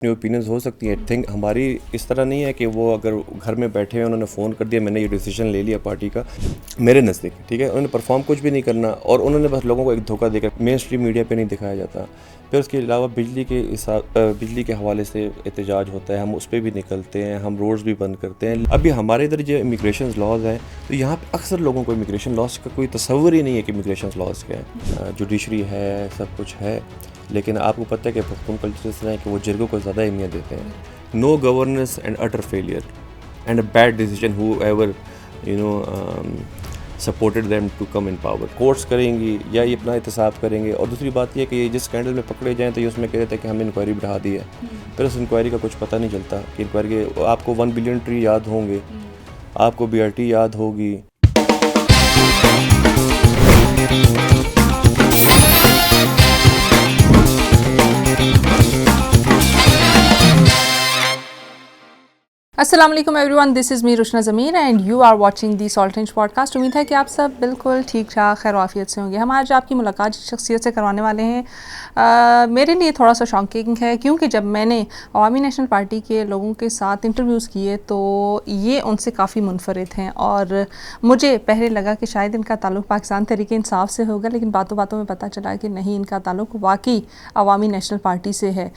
اپنی اوپینینز ہو سکتی ہیں. تھنک ہماری اس طرح نہیں ہے کہ وہ اگر گھر میں بیٹھے ہیں انہوں نے فون کر دیا میں نے یہ ڈیسیجن لے لیا پارٹی کا. میرے نزدیک ٹھیک ہے انہوں نے پرفارم کچھ بھی نہیں کرنا اور انہوں نے بس لوگوں کو ایک دھوکہ دے کر مین اسٹریم میڈیا پہ نہیں دکھایا جاتا. پھر اس کے علاوہ بجلی کے حوالے سے احتجاج ہوتا ہے, ہم اس پہ بھی نکلتے ہیں, ہم روڈز بھی بند کرتے ہیں. ابھی ہمارے ادھر جو امیگریشن لاز ہیں تو یہاں پہ اکثر لوگوں کو امیگریشن لاز کا کوئی تصور ہی نہیں ہے کہ امیگریشن لاز کیا ہے. جوڈیشری ہے, سب کچھ ہے, لیکن آپ کو پتہ ہے کہ پختون کلچر اس طرح ہے کہ وہ جرگوں کو زیادہ اہمیت دیتے ہیں. No governance and utter failure and a bad decision whoever supported them to come in power. Courts کریں گی یا یہ اپنا احتساب کریں گے. اور دوسری بات یہ کہ یہ جس اسکینڈل میں پکڑے جائیں تو یہ اس میں کہتے ہیں کہ ہمیں انکوائری بڑھا دی ہے. پھر اس انکوائری کا کچھ پتہ نہیں چلتا کہ انکوائری کے آپ کو 1 بلین ٹری یاد ہوں گے, آپ کو BRT یاد ہوگی. السلام علیکم ایوری ون, دس از می Roshna Zameer and you are watching the salt and podcast. امید ہے کہ آپ سب بالکل ٹھیک ٹھاک خیر و عافیت سے ہوں گے. ہم آج آپ کی ملاقات شخصیت سے کروانے والے ہیں. میرے لیے تھوڑا سا شاکنگ ہے کیونکہ جب میں نے عوامی نیشنل پارٹی کے لوگوں کے ساتھ انٹرویوز کیے تو یہ ان سے کافی منفرد ہیں اور مجھے پہلے لگا کہ شاید ان کا تعلق پاکستان تحریک انصاف سے ہوگا, لیکن باتوں باتوں میں پتہ چلا کہ نہیں, ان کا تعلق واقعی عوامی نیشنل پارٹی سے ہے.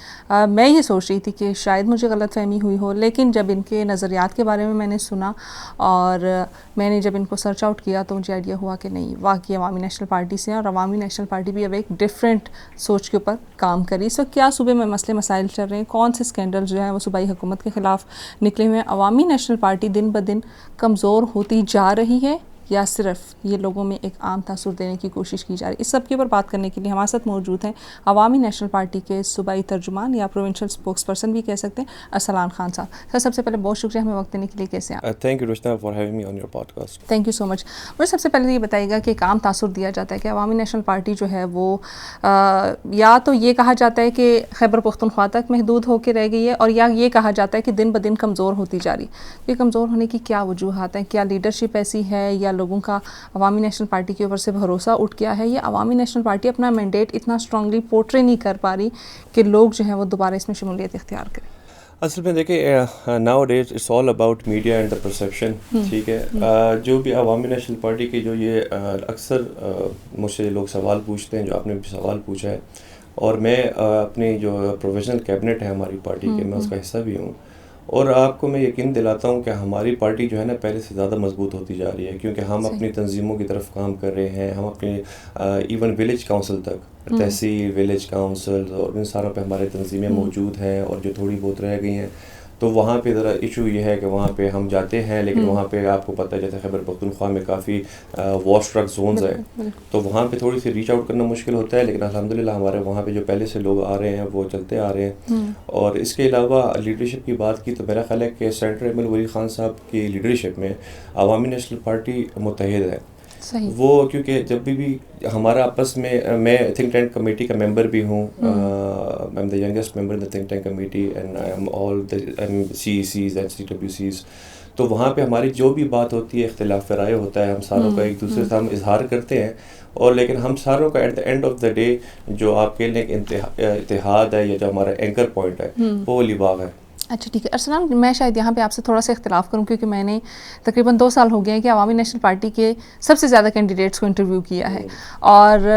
میں یہ سوچ رہی تھی کہ شاید مجھے غلط فہمی ہوئی ہو, لیکن جب ان کے نظریات کے بارے میں نے سنا اور میں نے جب ان کو سرچ آؤٹ کیا تو مجھے آئیڈیا ہوا کہ نہیں, واقعی عوامی نیشنل پارٹی سے ہیں اور عوامی نیشنل پارٹی بھی اب ایک ڈفرینٹ سوچ کے اوپر کام کری. اس وقت کیا صوبے میں مسئلے مسائل چل رہے ہیں, کون سے اسکینڈل جو ہیں وہ صوبائی حکومت کے خلاف نکلے ہوئے ہیں, عوامی نیشنل پارٹی دن بدن کمزور ہوتی جا رہی ہے یا صرف یہ لوگوں میں ایک عام تاثر دینے کی کوشش کی جا رہی ہے. اس سب کے اوپر بات کرنے کے لیے ہمارے ساتھ موجود ہیں عوامی نیشنل پارٹی کے صوبائی ترجمان یا پروونشل اسپوکس پرسن بھی کہہ سکتے ہیں, ارسلان خان صاحب. سر سب سے پہلے بہت شکریہ ہمیں وقت دینے کے لیے. کیسے ہیں آپ؟ Thank you Roshna for having me on your podcast. Thank you so much. مجھے سب سے پہلے یہ بتائیے گا کہ ایک عام تاثر دیا جاتا ہے کہ عوامی نیشنل پارٹی جو ہے وہ یا تو یہ کہا جاتا ہے کہ خیبر پختونخوا تک محدود ہو کے رہ گئی ہے, اور یا یہ کہا جاتا ہے کہ دن بدن کمزور ہوتی جا رہی. یہ کمزور ہونے کی کیا وجوہات ہیں؟ کیا لیڈرشپ ایسی ہے یا لوگوں کا عوامی نیشنل پارٹی کے اوپر سے بھروسہ اٹھ گیا ہے, یا عوامی نیشنل پارٹی اپنا مینڈیٹ اتنا اسٹرانگلی پورٹری نہیں کر پا رہی کہ لوگ جو ہیں وہ دوبارہ اس میں شمولیت اختیار کریں؟ اصل میں دیکھیں nowadays it's all about media and the perception. ٹھیک ہے, جو بھی عوامی نیشنل پارٹی کی جو یہ اکثر مجھ سے لوگ سوال پوچھتے ہیں, جو آپ نے بھی سوال پوچھا ہے, اور میں اپنی جو پروفیشنل کیبنٹ ہے ہماری پارٹی کے, میں اس کا حصہ بھی ہوں, اور آپ کو میں یقین دلاتا ہوں کہ ہماری پارٹی جو ہے نا پہلے سے زیادہ مضبوط ہوتی جا رہی ہے, کیونکہ ہم اپنی تنظیموں کی طرف کام کر رہے ہیں. ہم اپنے ایون ولیج کاؤنسل تک, تحصیل, ولیج کاؤنسل اور ان ساروں پہ ہمارے تنظیمیں موجود ہیں, اور جو تھوڑی بہت رہ گئی ہیں تو وہاں پہ ذرا ایشو یہ ہے کہ وہاں پہ ہم جاتے ہیں, لیکن وہاں پہ آپ کو پتہ ہے جیسے خیبر پختونخوا میں کافی وار اسٹرک زونز ہیں, تو وہاں پہ تھوڑی سی ریچ آؤٹ کرنا مشکل ہوتا ہے. لیکن الحمدللہ ہمارے وہاں پہ جو پہلے سے لوگ آ رہے ہیں وہ چلتے آ رہے ہیں. اور اس کے علاوہ لیڈرشپ کی بات کی تو میرا خیال ہے کہ سینٹر احمد ولی خان صاحب کی لیڈرشپ میں عوامی نیشنل پارٹی متحد ہے. وہ کیونکہ جب بھی ہمارا آپس میں تھنک ٹینک کمیٹی کا ممبر بھی ہوں, I am the youngest member in the think tank committee and I am all the CECs and CWCs. تو وہاں پہ ہماری جو بھی بات ہوتی ہے, اختلاف رائے ہوتا ہے, ہم ساروں کا ایک دوسرے سے ہم اظہار کرتے ہیں, اور لیکن ہم ساروں کا at the end of the day جو آپ کے لیے اتحاد ہے یا جو ہمارا اینکر پوائنٹ ہے وہ ولی باغ ہے. اچھا ٹھیک ہے ارسلان, میں شاید یہاں پہ آپ سے تھوڑا سا اختلاف کروں کیونکہ میں نے تقریباً 2 سال ہو گئے ہیں کہ عوامی نیشنل پارٹی کے سب سے زیادہ کینڈیڈیٹس کو انٹرویو کیا ہے, اور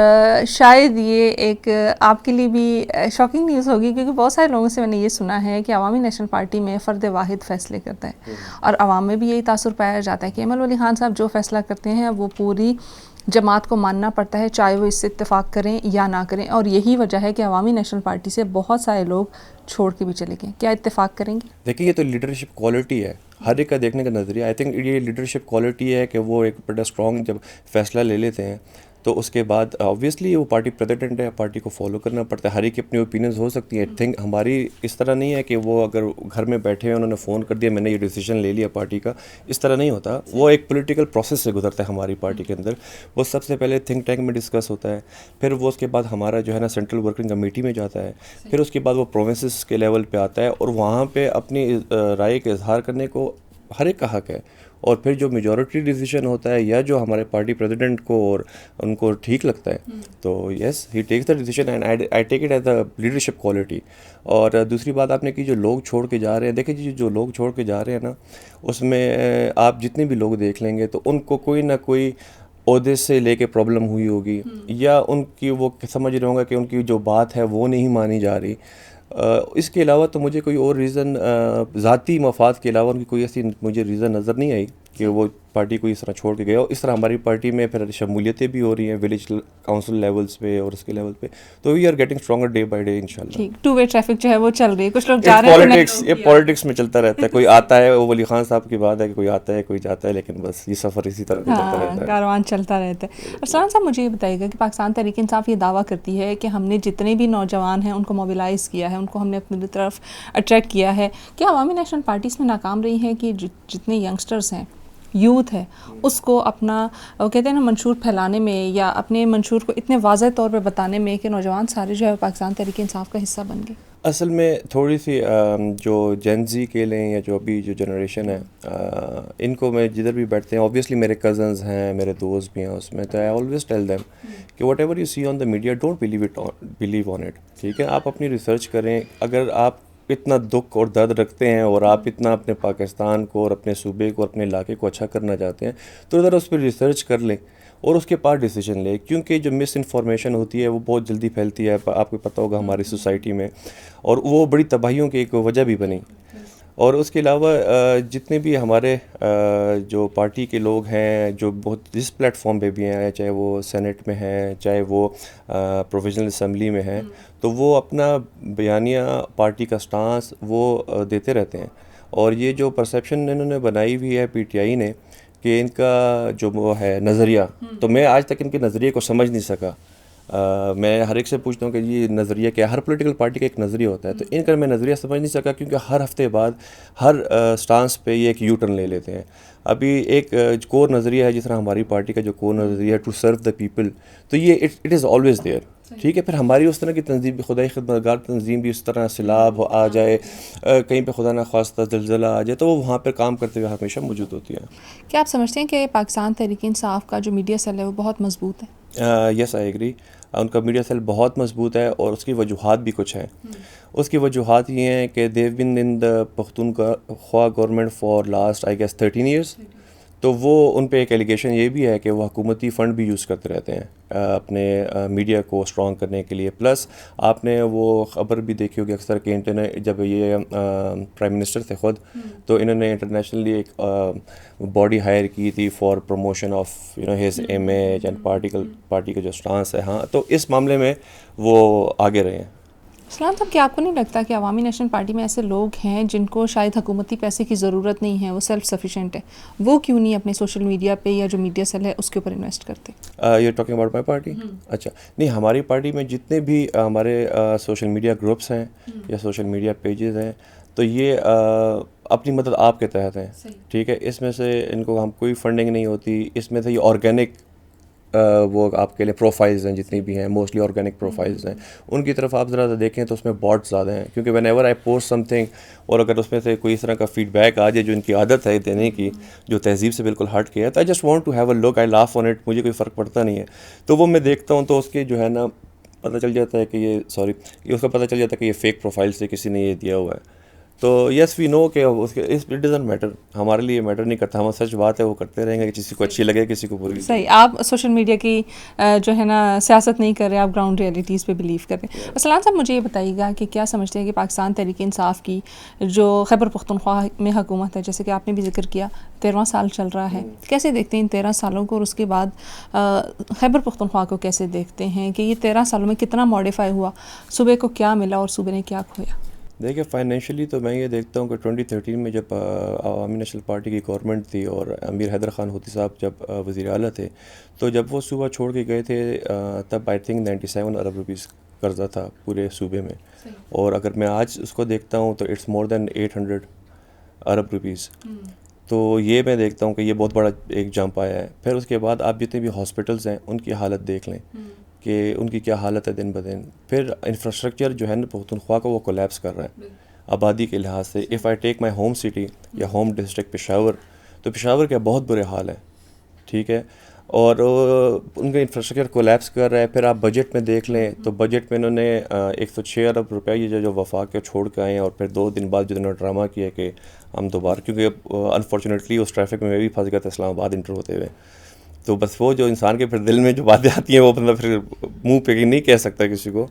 شاید یہ ایک آپ کے لیے بھی شاکنگ نیوز ہوگی کیونکہ بہت سارے لوگوں سے میں نے یہ سنا ہے کہ عوامی نیشنل پارٹی میں فرد واحد فیصلے کرتا ہے, اور عوام میں بھی یہی تاثر پایا جاتا ہے کہ احمد ولی خان صاحب جو فیصلہ کرتے ہیں وہ پوری جماعت کو ماننا پڑتا ہے, چاہے وہ اس سے اتفاق کریں یا نہ کریں, اور یہی وجہ ہے کہ عوامی نیشنل پارٹی سے بہت سارے لوگ چھوڑ کے بھی چلے گئے. کیا اتفاق کریں گے؟ دیکھیے یہ تو لیڈرشپ کوالٹی ہے, ہر ایک کا دیکھنے کا نظریہ. آئی تھنک یہ لیڈرشپ کوالٹی ہے کہ وہ ایک بڑا اسٹرانگ جب فیصلہ لے لیتے ہیں تو اس کے بعد آبویسلی وہ پارٹی پریزیڈنٹ ہے, پارٹی کو فالو کرنا پڑتا ہے. ہر ایک کی اپنی اوپینینز ہو سکتی ہیں. تھنک ہماری اس طرح نہیں ہے کہ وہ اگر گھر میں بیٹھے ہیں انہوں نے فون کر دیا میں نے یہ ڈیسیجن لے لیا پارٹی کا, اس طرح نہیں ہوتا. وہ ایک پولیٹیکل پروسیس سے گزرتا ہے ہماری پارٹی کے اندر. وہ سب سے پہلے تھنک ٹینک میں ڈسکس ہوتا ہے, پھر وہ اس کے بعد ہمارا جو ہے نا سینٹرل ورکنگ کمیٹی میں جاتا ہے, پھر اس کے بعد وہ پروونسز کے لیول پہ آتا ہے, اور وہاں پہ اپنی رائے کا اظہار کرنے کو ہر ایک کا حق ہے. اور پھر جو میجورٹی ڈیسیجن ہوتا ہے یا جو ہمارے پارٹی پریزیڈنٹ کو اور ان کو ٹھیک لگتا ہے تو yes he takes the decision and I take it as a leadership quality. اور دوسری بات آپ نے کی جو لوگ چھوڑ کے جا رہے ہیں, دیکھیں جی جو لوگ چھوڑ کے جا رہے ہیں نا اس میں آپ جتنے بھی لوگ دیکھ لیں گے تو ان کو کوئی نہ کوئی عہدے سے لے کے پرابلم ہوئی ہوگی, یا ان کی وہ سمجھ رہے ہوں گے کہ ان کی جو بات ہے وہ نہیں مانی جا رہی. اس کے علاوہ تو مجھے کوئی اور ریزن ذاتی مفاد کے علاوہ ان کی کوئی ایسی مجھے ریزن نظر نہیں آئی کہ وہ پارٹی کو اس طرح چھوڑ کے گیا. اور اس طرح ہماری پارٹی میں پھر شمولیتیں بھی ہو رہی ہیں ولیج کاؤنسل لیولس پہ اور اس کے لیول پہ, تو we are getting stronger day by day انشاءاللہ. ٹھیک, ٹو وے ٹریفک جو ہے وہ چل رہی ہے, کچھ لوگ جا رہے ہیں. یہ پالیٹکس میں چلتا رہتا ہے, کوئی آتا ہے, وہ ولی خان صاحب کی بات ہے کہ کوئی آتا ہے کوئی جاتا ہے, لیکن بس یہ سفر اسی طرح چلتا رہتا ہے, کاروان چلتا رہتا ہے. ارسلان صاحب مجھے یہ بتائیے گا کہ پاکستان تحریک انصاف یہ دعویٰ کرتی ہے کہ ہم نے جتنے بھی نوجوان ہیں ان کو موبلائز کیا ہے, ان کو ہم نے اپنی طرف اٹریکٹ کیا ہے. کیا عوامی نیشنل پارٹی اس میں ناکام رہی ہیں کہ جتنے ینگسٹرز ہیں, یوتھ ہے, اس کو اپنا وہ کہتے ہیں نا منشور پھیلانے میں یا اپنے منشور کو اتنے واضح طور پہ بتانے میں کہ نوجوان سارے جو ہے پاکستان تحریک انصاف کا حصہ بن گئے؟ اصل میں تھوڑی سی جو جین زی کے لیں یا جو ابھی جو جنریشن ہے ان کو میں جدھر بھی بیٹھتے ہیں, اوبیسلی میرے کزنز ہیں, میرے دوست بھی ہیں اس میں, تو آئی آلویز ٹیل دیم کہ whatever you see on the media don't believe on it. ٹھیک ہے, آپ اپنی ریسرچ کریں. اگر آپ اتنا دکھ اور درد رکھتے ہیں اور آپ اتنا اپنے پاکستان کو اور اپنے صوبے کو, اپنے علاقے کو اچھا کرنا چاہتے ہیں, تو ذرا اس پہ ریسرچ کر لیں اور اس کے بعد ڈیسیجن لیں. کیونکہ جو مس انفارمیشن ہوتی ہے وہ بہت جلدی پھیلتی ہے, آپ کو پتہ ہوگا ہماری سوسائٹی میں, اور وہ بڑی تباہیوں کی ایک وجہ بھی بنی. اور اس کے علاوہ جتنے بھی ہمارے جو پارٹی کے لوگ ہیں جو بہت جس پلیٹ فارم پہ بھی ہیں, چاہے وہ سینٹ میں ہیں, چاہے وہ پروویژنل اسمبلی میں ہیں, تو وہ اپنا بیانیہ پارٹی کا سٹانس وہ دیتے رہتے ہیں. اور یہ جو پرسیپشن انہوں نے بنائی ہوئی ہے پی ٹی آئی نے کہ ان کا جو وہ ہے نظریہ, تو میں آج تک ان کے نظریے کو سمجھ نہیں سکا. میں ہر ایک سے پوچھتا ہوں کہ یہ نظریہ کیا ہے, ہر پولیٹیکل پارٹی کا ایک نظریہ ہوتا ہے, تو ان کا میں نظریہ سمجھ نہیں سکا کیونکہ ہر ہفتے بعد ہر سٹانس پہ یہ ایک یو ٹرن لے لیتے ہیں. ابھی ایک کور نظریہ ہے جس طرح ہماری پارٹی کا جو کور نظریہ ہے ٹو سرو دا پیپل, تو یہ اٹ از آلویز دیئر. ٹھیک ہے, پھر ہماری اس طرح کی تنظیم بھی, خدائی خدمتگار تنظیم بھی, اس طرح سیلاب آ جائے, کہیں پہ خدا نخواستہ زلزلہ آ جائے, تو وہ وہاں پہ کام کرتے ہوئے ہمیشہ موجود ہوتی ہے. کیا آپ سمجھتے ہیں کہ پاکستان تحریک انصاف کا جو میڈیا سیل ہے وہ بہت مضبوط ہے؟ یس آئی ایگری, ان کا میڈیا سیل بہت مضبوط ہے, اور اس کی وجوہات بھی کچھ ہیں. اس کی وجوہات یہ ہیں کہ they've been in the Pakhtunkhwa government for last I guess 13 years, تو وہ ان پہ ایک ایلیگیشن یہ بھی ہے کہ وہ حکومتی فنڈ بھی یوز کرتے رہتے ہیں اپنے میڈیا کو اسٹرانگ کرنے کے لیے. پلس آپ نے وہ خبر بھی دیکھی ہوگی اکثر کہ جب یہ پرائم منسٹر تھے خود, تو انہوں نے انٹرنیشنلی ایک باڈی ہائر کی تھی for promotion of his image and party کا جو اسٹانس ہے. ہاں, تو اس معاملے میں وہ آگے رہے ہیں. اسلام صاحب, کیا آپ کو نہیں لگتا کہ عوامی نیشنل پارٹی میں ایسے لوگ ہیں جن کو شاید حکومتی پیسے کی ضرورت نہیں ہے, وہ سیلف سفیشینٹ ہے, وہ کیوں نہیں اپنے سوشل میڈیا پہ یا جو میڈیا سیل ہے اس کے اوپر انویسٹ کرتے؟ You talking about my party? اچھا, نہیں, ہماری پارٹی میں جتنے بھی ہمارے سوشل میڈیا گروپس ہیں یا سوشل میڈیا پیجز ہیں, تو یہ اپنی مدد آپ کے تحت ہیں. ٹھیک ہے, اس میں سے ان کو ہم کوئی فنڈنگ نہیں ہوتی, اس میں سے یہ آرگینک وہ آپ کے لیے پروفائلز ہیں جتنی بھی ہیں, موسٹلی آرگینک پروفائلز ہیں. ان کی طرف آپ ذرا دیکھیں تو اس میں باٹس زیادہ ہیں, کیونکہ when ever I post some thing, اور اگر اس میں سے کوئی اس طرح کا فیڈ بیک آ جائے جو ان کی عادت ہے دینے کی, جو تہذیب سے بالکل ہٹ کے ہے, تو I just want to have a look, I laugh on it, مجھے کوئی فرق پڑتا نہیں ہے. تو وہ میں دیکھتا ہوں تو اس کے جو ہے نا پتہ چل جاتا ہے کہ یہ اس کا پتہ چل جاتا ہے کہ یہ فیک پروفائل سے کسی نے یہ دیا ہوا ہے. تو یس وی نو کہ اس کے اٹ ڈزنٹ میٹر, ہمارے لیے میٹر نہیں کرتا, ہم سچ بات ہے وہ کرتے رہیں گے, کسی کو اچھی لگے کسی کو بری. صحیح, آپ سوشل میڈیا کی جو ہے نا سیاست نہیں کر رہے, آپ گراؤنڈ ریئلٹیز پہ بلیو کر رہے ہیں. اسلام صاحب, مجھے یہ بتائیے گا کہ کیا سمجھتے ہیں کہ پاکستان تحریک انصاف کی جو خیبر پختونخوا میں حکومت ہے, جیسے کہ آپ نے بھی ذکر کیا 13واں سال چل رہا ہے, کیسے دیکھتے ہیں ان 13 سالوں کو, اور اس کے بعد خیبر پختونخوا کو کیسے دیکھتے ہیں کہ یہ 13 سالوں میں کتنا ماڈیفائی ہوا, صوبے کو کیا ملا اور صوبے نے کیا کھویا؟ دیکھیں, فائنینشلی تو میں یہ دیکھتا ہوں کہ 2013 میں جب عوامی نیشنل پارٹی کی گورنمنٹ تھی اور امیر حیدر خان ہوتی صاحب جب وزیر اعلیٰ تھے, تو جب وہ صوبہ چھوڑ کے گئے تھے تب آئی تھنک 97 ارب روپیز قرضہ تھا پورے صوبے میں, اور اگر میں آج اس کو دیکھتا ہوں تو it's more then 800 Arab rupees. تو یہ میں دیکھتا ہوں کہ یہ بہت بڑا ایک جمپ آیا ہے. پھر اس کے بعد آپ جتنے بھی ہاسپٹلز ہیں ان کی حالت دیکھ لیں کہ ان کی کیا حالت ہے دن بدن. پھر انفراسٹرکچر جو ہے نا پختونخوا کا وہ کولیپس کر رہا ہے آبادی کے لحاظ سے. If I take my home city یا ہوم ڈسٹرکٹ پشاور, تو پشاور کے بہت برے حال ہیں, ٹھیک ہے, اور ان کا انفراسٹرکچر کولیپس کر رہا ہے. پھر آپ بجٹ میں دیکھ لیں تو بجٹ میں انہوں نے 106 ارب روپے یہ جو وفاق کے چھوڑ کے آئے ہیں, اور پھر 2 دن بعد جو انہوں نے ڈرامہ کیا کہ ہم دوبارہ, کیونکہ انفارچونیٹلی اس ٹریفک میں بھی پھنس گیا تھا اسلام آباد انٹر ہوتے ہوئے, تو بس وہ جو انسان کے پھر دل میں جو باتیں آتی ہیں وہ بندہ پھر منہ پہ نہیں کہہ سکتا کسی کو,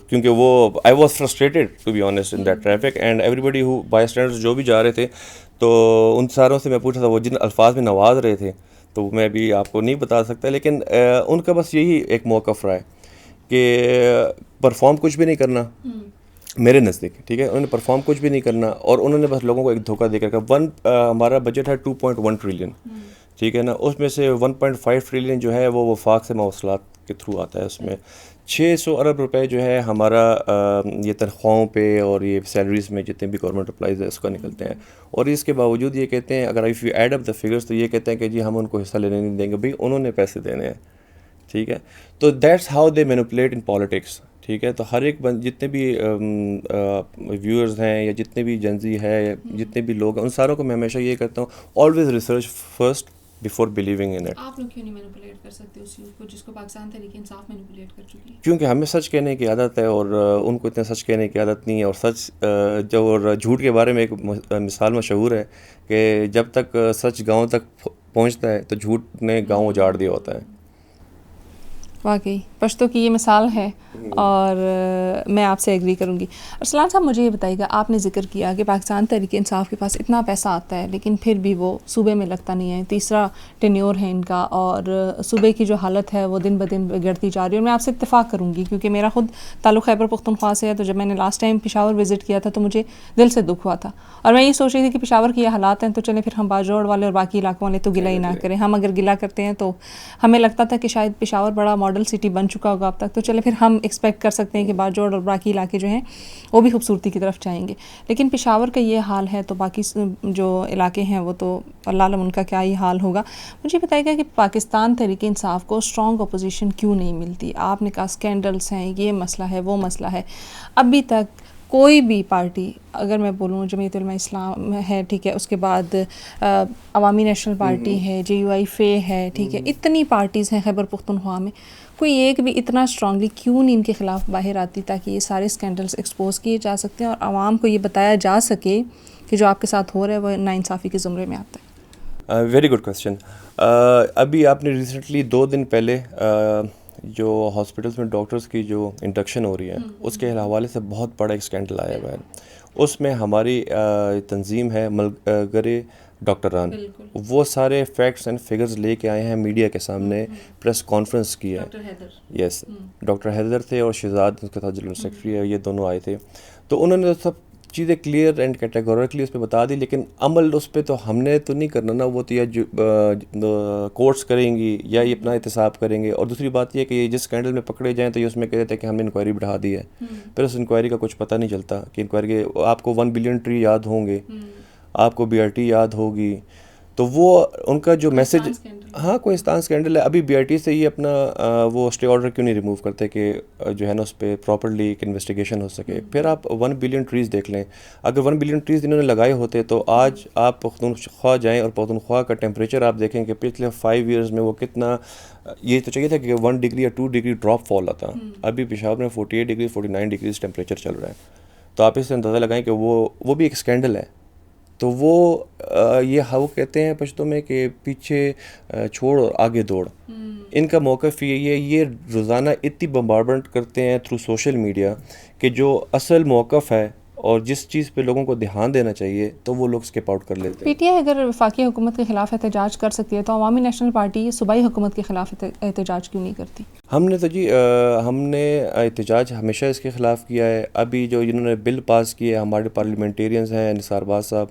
کیونکہ وہ I was frustrated to be honest in that traffic, and everybody who bystanders جو بھی جا رہے تھے, تو ان ساروں سے میں پوچھا تھا وہ جن الفاظ میں نواز رہے تھے تو میں بھی آپ کو نہیں بتا سکتا, لیکن ان کا بس یہی ایک موقف رہا ہے کہ پرفارم کچھ بھی نہیں کرنا میرے نزدیک, ٹھیک ہے, انہوں نے پرفارم کچھ بھی نہیں کرنا, اور انہوں نے بس لوگوں کو ایک دھوکہ دے کر ہمارا بجٹ ہے 2.1 ٹریلین, ٹھیک ہے نا, اس میں سے 1.5 ٹریلین جو ہے وہ وفاق سے مواصلات کے تھرو آتا ہے, اس میں 600 ارب روپے جو ہے ہمارا یہ تنخواہوں پہ اور یہ سیلریز میں جتنے بھی گورنمنٹ اپلائیز ہے اس کا نکلتے ہیں, اور اس کے باوجود یہ کہتے ہیں اگر if you add up the figures تو یہ کہتے ہیں کہ جی ہم ان کو حصہ لینے نہیں دیں گے, بھائی انہوں نے پیسے دینے ہیں, ٹھیک ہے. تو that's how they manipulate in politics, ٹھیک ہے. تو ہر ایک جتنے بھی ویورز ہیں یا جتنے بھی جنزی ہے, جتنے بھی لوگ ہیں, ان ساروں کو میں ہمیشہ یہ کہتا ہوں always research first before believing in it. آپ لوگ کیوں نہیں مینوپولیٹ کر سکتے اس چیز کو جس کو پاکستان تحریک انصاف مینوپولیٹ کر چکی ہے؟ کیونکہ ہمیں سچ کہنے کی عادت ہے اور ان کو اتنا سچ کہنے کی عادت نہیں ہے, اور سچ جو اور جھوٹ کے بارے میں ایک مثال مشہور ہے کہ جب تک سچ گاؤں تک پہنچتا ہے تو جھوٹ نے گاؤں اجاڑ دیا ہوتا ہے. واقعی پشتو کی یہ مثال ہے, اور میں آپ سے ایگری کروں گی. ارسلان صاحب مجھے یہ بتائیے گا, آپ نے ذکر کیا کہ پاکستان تحریک انصاف کے پاس اتنا پیسہ آتا ہے لیکن پھر بھی وہ صوبے میں لگتا نہیں ہے, تیسرا ٹینیور ہے ان کا, اور صوبے کی جو حالت ہے وہ دن بدن بگڑتی جا رہی ہے. اور میں آپ سے اتفاق کروں گی کیونکہ میرا خود تعلق خیبر پختونخوا سے ہے, تو جب میں نے لاسٹ ٹائم پشاور وزٹ کیا تھا تو مجھے دل سے دکھ ہوا تھا, اور میں یہ سوچ رہی تھی کہ پشاور کے یہ حالات ہیں تو چلیں پھر ہم باجوڑ والے اور باقی علاقوں والے تو گلہ ہی نہ کریں. ہم اگر گلہ کرتے ہیں تو ہمیں لگتا تھا کہ شاید پشاور بڑا ماڈل سٹی بن چکا ہوگا اب تک, تو چلے پھر ہم ایکسپیکٹ کر سکتے ہیں کہ باجوڑ اور باقی علاقے جو ہیں وہ بھی خوبصورتی کی طرف جائیں گے. لیکن پشاور کا یہ حال ہے تو باقی جو علاقے ہیں وہ تو اللہ علم ان کا کیا ہی حال ہوگا. مجھے بتائیے گا کہ پاکستان تحریک انصاف کو اسٹرانگ اپوزیشن کیوں نہیں ملتی؟ آپ نے کہا اسکینڈلس ہیں, یہ مسئلہ ہے, وہ مسئلہ ہے. ابھی تک کوئی بھی پارٹی, اگر میں بولوں جمعیت علماء اسلام ہے, ٹھیک ہے, اس کے بعد عوامی نیشنل پارٹی ہے, JUI فے ہے, ٹھیک ہے, اتنی پارٹیز ہیں خیبر پختونخوا میں, کوئی ایک بھی اتنا اسٹرانگلی کیوں نہیں ان کے خلاف باہر آتی تاکہ یہ سارے اسکینڈلس ایکسپوز کیے جا سکتے ہیں اور عوام کو یہ بتایا جا سکے کہ جو آپ کے ساتھ ہو رہا ہے وہ ناانصافی کے زمرے میں آتا ہے؟ Very good question. ابھی آپ نے ریسنٹلی 2 دن پہلے جو ہاسپٹلس میں ڈاکٹرس کی جو انڈکشن ہو رہی ہے اس کے حوالے سے بہت بڑا ایک اسکینڈل آیا ہوا ہے. اس میں ہماری تنظیم ہے ملگرے ڈاکٹران, وہ سارے فیکٹس اینڈ فگرز لے کے آئے ہیں میڈیا کے سامنے, پریس کانفرنس کی ہے. یس, ڈاکٹر حیدر تھے اور شہزاد اس کے ساتھ جنرل سیکرٹری ہے, یہ دونوں آئے تھے. تو انہوں نے سب چیزیں کلیئر اینڈ کیٹیگوریکلی اس پہ بتا دی, لیکن عمل اس پہ تو ہم نے تو نہیں کرنا نا, وہ تو یا کورٹس کریں گی یا یہ اپنا احتساب کریں گے. اور دوسری بات یہ کہ یہ جس اسکینڈل میں پکڑے جائیں تو یہ اس میں کہتے ہیں کہ ہم نے انکوائری بڑھا دی ہے, پھر اس انکوائری کا کچھ پتہ نہیں چلتا کہ انکوائری کے آپ کو 1 بلین ٹری یاد ہوں گے, آپ کو BRT یاد ہوگی, تو وہ ان کا جو میسج, ہاں کوہستان اسکینڈل ہے. ابھی BRT سے یہ اپنا وہ اسٹے آرڈر کیوں نہیں ریموو کرتے کہ جو ہے نا اس پہ پراپرلی ایک انویسٹیگیشن ہو سکے. پھر آپ 1 بلین ٹریز دیکھ لیں, اگر 1 بلین ٹریز انہوں نے لگائے ہوتے تو آج آپ پختونخوا جائیں اور پختونخوا کا ٹیمپریچر آپ دیکھیں کہ پچھلے 5 ایئرز میں وہ کتنا, یہ تو چاہیے تھا کہ 1 ڈگری یا 2 ڈگری ڈراپ فال آتا, ابھی پشاور میں 48 ڈگری 49 ڈگریز ٹیمپریچر چل رہا ہے. تو آپ اس سے اندازہ لگائیں کہ وہ بھی ایک اسکینڈل ہے. تو وہ وہ کہتے ہیں پشتوں میں کہ پیچھے چھوڑ اور آگے دوڑ. ان کا موقف یہ روزانہ اتنی بمبارڈمنٹ کرتے ہیں تھرو سوشل میڈیا کہ جو اصل موقف ہے اور جس چیز پہ لوگوں کو دھیان دینا چاہیے تو وہ لوگ اسکیپ آؤٹ کر لیتے ہیں. PTI اگر وفاقی حکومت کے خلاف احتجاج کر سکتی ہے تو عوامی نیشنل پارٹی صوبائی حکومت کے خلاف احتجاج کیوں نہیں کرتی؟ ہم نے تو ہم نے احتجاج ہمیشہ اس کے خلاف کیا ہے. ابھی جو انہوں نے بل پاس کیے ہمارے پارلیمنٹیرینز ہیں نثار باز صاحب